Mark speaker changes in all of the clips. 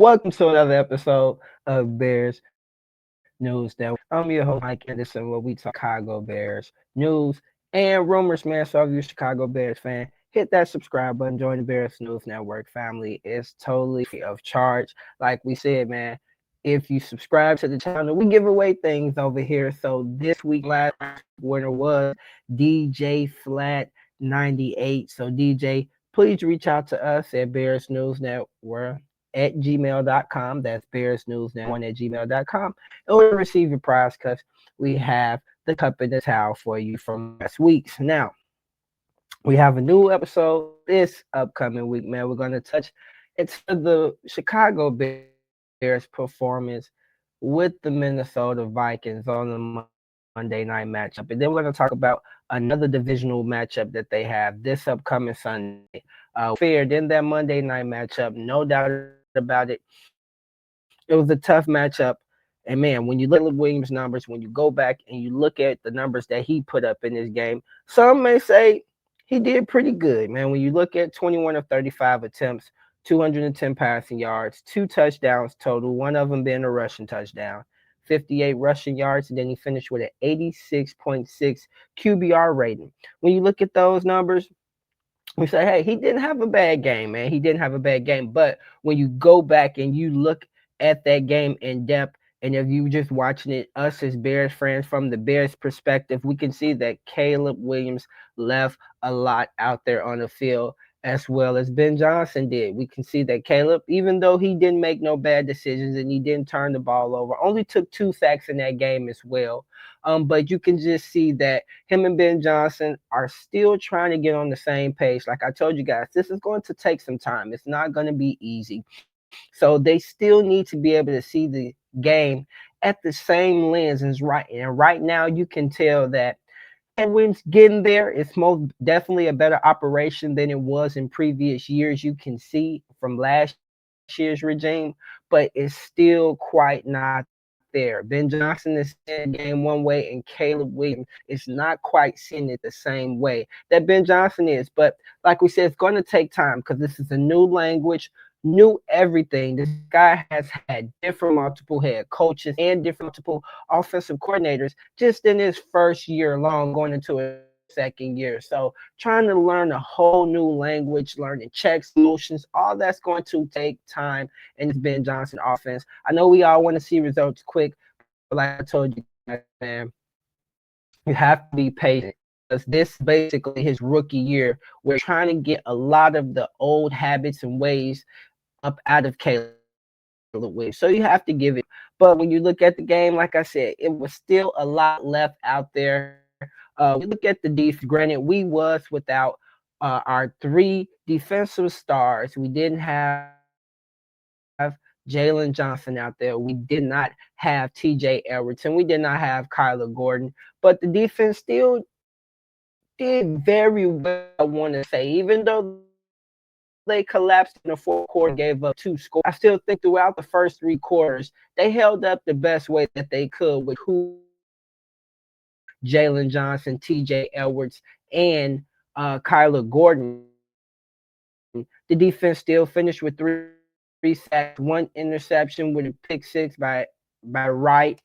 Speaker 1: welcome to another episode of Bears News Network. I'm your host, Mike Anderson, where we talk Chicago Bears news and rumors, man. So if you're a Chicago Bears fan, hit that subscribe button, join the Bears News Network family. It's totally free of charge. Like we said, man, if you subscribe to the channel, we give away things over here. So this week, last winner was DJ Flat 98. So DJ, please reach out to us at Bears News Network at gmail.com. That's Bears News Network at gmail.com. And we'll receive your prize because we have the cup and the towel for you from last week's. Now, we have a new episode this upcoming week, man. We're going to touch it's the Chicago Bears performance with the Minnesota Vikings on the Monday night matchup. And then we're going to talk about another divisional matchup that they have this upcoming Sunday. Fair than that Monday night matchup, no doubt about it. It was a tough matchup. And man, when you look at Caleb Williams' numbers, when you go back and you look at the numbers that he put up in this game, some may say he did pretty good, man. When you look at 21 of 35 attempts, 210 passing yards, 2 touchdowns total, one of them being a rushing touchdown, 58 rushing yards, and then he finished with an 86.6 QBR rating. When you look at those numbers, we say, hey, he didn't have a bad game, man. He didn't have a bad game. But when you go back and you look at that game in depth, and if you just watching it, us as Bears fans from the Bears perspective, we can see that Caleb Williams left a lot out there on the field as well as Ben Johnson did. We can see that Caleb, even though he didn't make no bad decisions and he didn't turn the ball over, only took 2 sacks in that game as well. But you can just see that him and Ben Johnson are still trying to get on the same page. Like I told you guys, this is going to take some time. It's not going to be easy. So they still need to be able to see the game at the same lens as right. And right now, you can tell that Edwin's getting there. It's most definitely a better operation than it was in previous years. You can see from last year's regime, but it's still quite not there. Ben Johnson is seeing the game one way, and Caleb Williams is not quite seeing it the same way that Ben Johnson is. But like we said, it's going to take time because this is a new language, new everything. This guy has had different multiple head coaches and different multiple offensive coordinators just in his first year alone, going into his second year. So trying to learn a whole new language, learning checks, motions, all that's going to take time in this Ben Johnson offense. I know we all want to see results quick, but like I told you guys, man, you have to be patient because this is basically his rookie year. We're trying to get a lot of the old habits and ways up out of Caleb Williams. So you have to give it. But when you look at the game, like I said, it was still a lot left out there. When you look at the defense, granted, we was without our 3 defensive stars. We didn't have Jalen Johnson out there. We did not have TJ Edwards, and we did not have Kyler Gordon. But the defense still did very well, I want to say. Even though they collapsed in the fourth quarter and gave up 2 scores, I still think throughout the first 3 quarters, they held up the best way that they could with who Jalen Johnson, TJ Edwards, and Kyler Gordon. The defense still finished with 3 sacks, 1 interception with a pick six by Wright.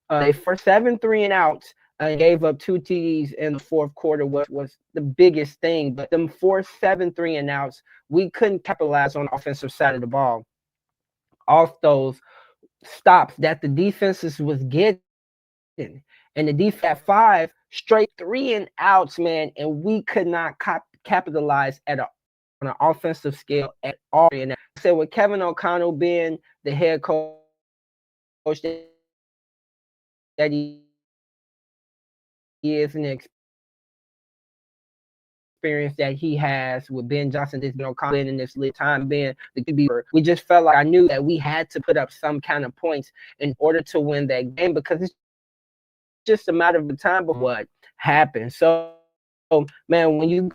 Speaker 1: They forced 7 3-and-outs and gave up 2 TDs in the fourth quarter was the biggest thing. But them forced 7 3-and-outs, we couldn't capitalize on the offensive side of the ball off those stops that the defenses was getting. And the defense had 5 straight 3-and-outs, man, and we could not capitalize on an offensive scale at all. And I said with Kevin O'Connell being the head coach that he is and the experience that he has with Ben Johnson, this been O'Connell being the QB receiver, we just felt like I knew that we had to put up some kind of points in order to win that game because it's just a matter of the time before what happens. So, man, when you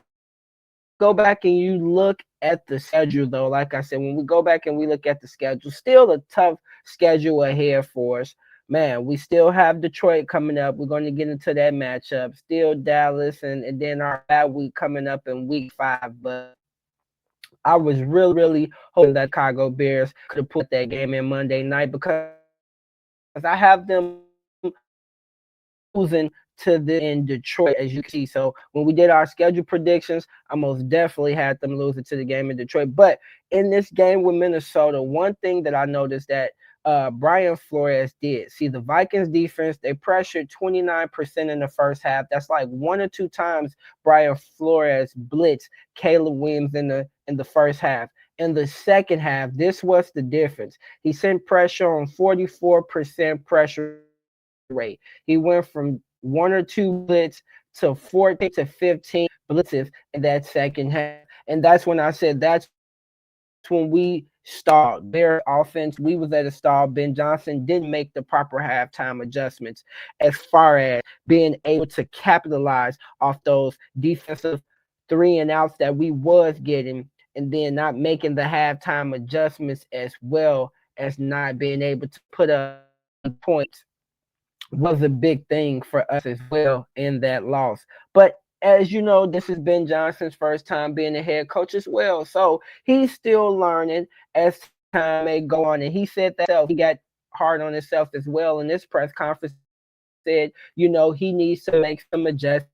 Speaker 1: go back and you look at the schedule, though, like I said, when we go back and we look at the schedule, still a tough schedule ahead for us. Man, we still have Detroit coming up. We're going to get into that matchup. Still Dallas, and then our bye week coming up in week 5. But I was really hoping that Chicago Bears could have put that game in Monday night because I have them losing to this in Detroit, as you can see. So when we did our schedule predictions, I most definitely had them losing to the game in Detroit. But in this game with Minnesota, one thing that I noticed that Brian Flores did. See, the Vikings defense, they pressured 29% in the first half. That's like one or two times Brian Flores blitzed Caleb Williams in the first half. In the second half, this was the difference. He sent pressure on 44% pressure rate. He went from one or two blitz to 14 to 15 blitzes in that second half. And that's when I said that's when we stalled. Their offense, we was at a stall. Ben Johnson didn't make the proper halftime adjustments as far as being able to capitalize off those defensive 3-and-outs that we was getting, and then not making the halftime adjustments as well as not being able to put up points was a big thing for us as well in that loss. But as you know, this is Ben Johnson's first time being a head coach as well. So he's still learning as time may go on. And he said that himself, he got hard on himself as well in this press conference. He said, he needs to make some adjustments.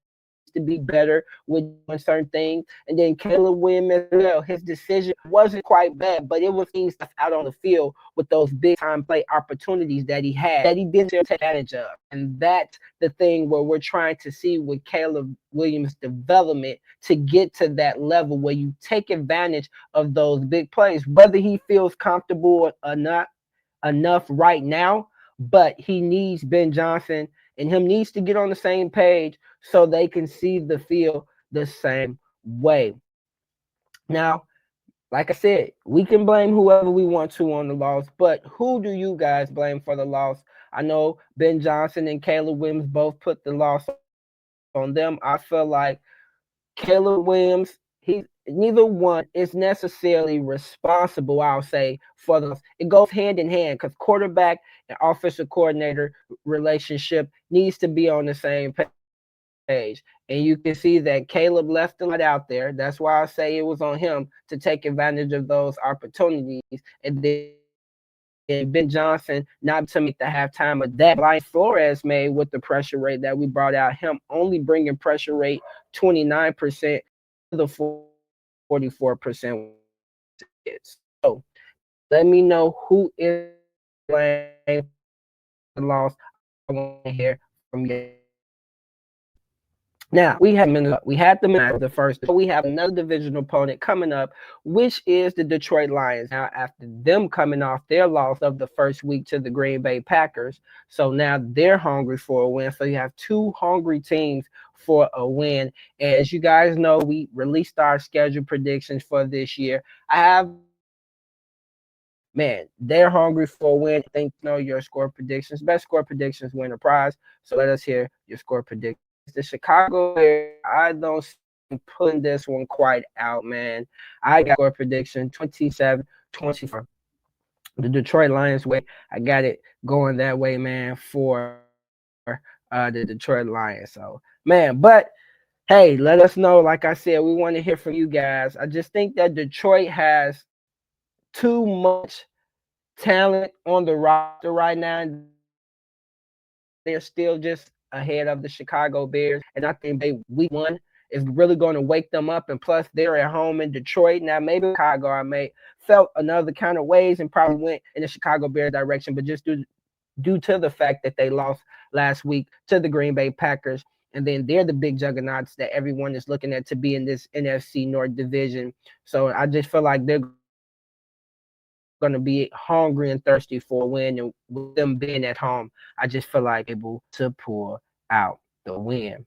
Speaker 1: He needs to be better with doing certain things. And then Caleb Williams as well, his decision wasn't quite bad, but it was things that's out on the field with those big time play opportunities that he had that he didn't take advantage of. And that's the thing where we're trying to see with Caleb Williams' development to get to that level where you take advantage of those big plays, whether he feels comfortable or not enough right now, but he needs Ben Johnson and him needs to get on the same page so they can see the field the same way. Now, like I said, we can blame whoever we want to on the loss, but who do you guys blame for the loss? I know Ben Johnson and Caleb Williams both put the loss on them. I feel like Caleb Williams, neither one is necessarily responsible, I'll say, for the loss. It goes hand in hand because quarterback and offensive coordinator relationship needs to be on the same page. And you can see that Caleb left a lot out there. That's why I say it was on him to take advantage of those opportunities. And then Ben Johnson not to make the halftime adjustment that Brian Flores made with the pressure rate that we brought out. Him only bringing pressure rate 29% to the 44% is. So let me know who is blame for the loss. I want to hear from y'all. Now, we had the Minnesota the first. We have another divisional opponent coming up, which is the Detroit Lions. Now, after them coming off their loss of the first week to the Green Bay Packers, so now they're hungry for a win. So you have two hungry teams for a win. And as you guys know, we released our schedule predictions for this year. I have them here. Man, they're hungry for a win. I think you know your score predictions. Best score predictions win a prize. So let us hear your score predictions. The Chicago Bears, I don't see them pulling this one quite out, man. I got score prediction 27-24. The Detroit Lions way. I got it going that way, man, for the Detroit Lions. So, man, but hey, let us know. Like I said, we want to hear from you guys. I just think that Detroit has too much talent on the roster right now, and they're still just ahead of the Chicago Bears. And I think week one is really going to wake them up. And plus, they're at home in Detroit. Now, maybe Chicago, I may felt another kind of ways and probably went in the Chicago Bears direction, but just due to the fact that they lost last week to the Green Bay Packers. And then they're the big juggernauts that everyone is looking at to be in this NFC North division. So I just feel like they're going to be hungry and thirsty for a win. And with them being at home, I just feel like able to pull out the win.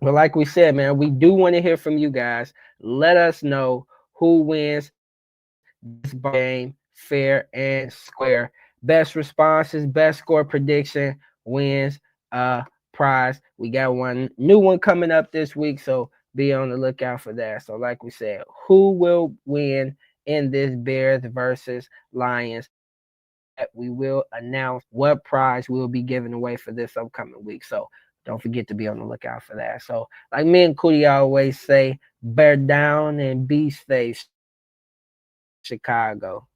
Speaker 1: But like we said, man, we do want to hear from you guys. Let us know who wins this game fair and square. Best responses, best score prediction wins a prize. We got one new one coming up this week, so be on the lookout for that. So, like we said, who will win in this Bears versus Lions? After that, we will announce what prize we'll be giving away for this upcoming week. So, Don't forget to be on the lookout for that. So, like me and Cootie always say, bear down and be safe, Chicago.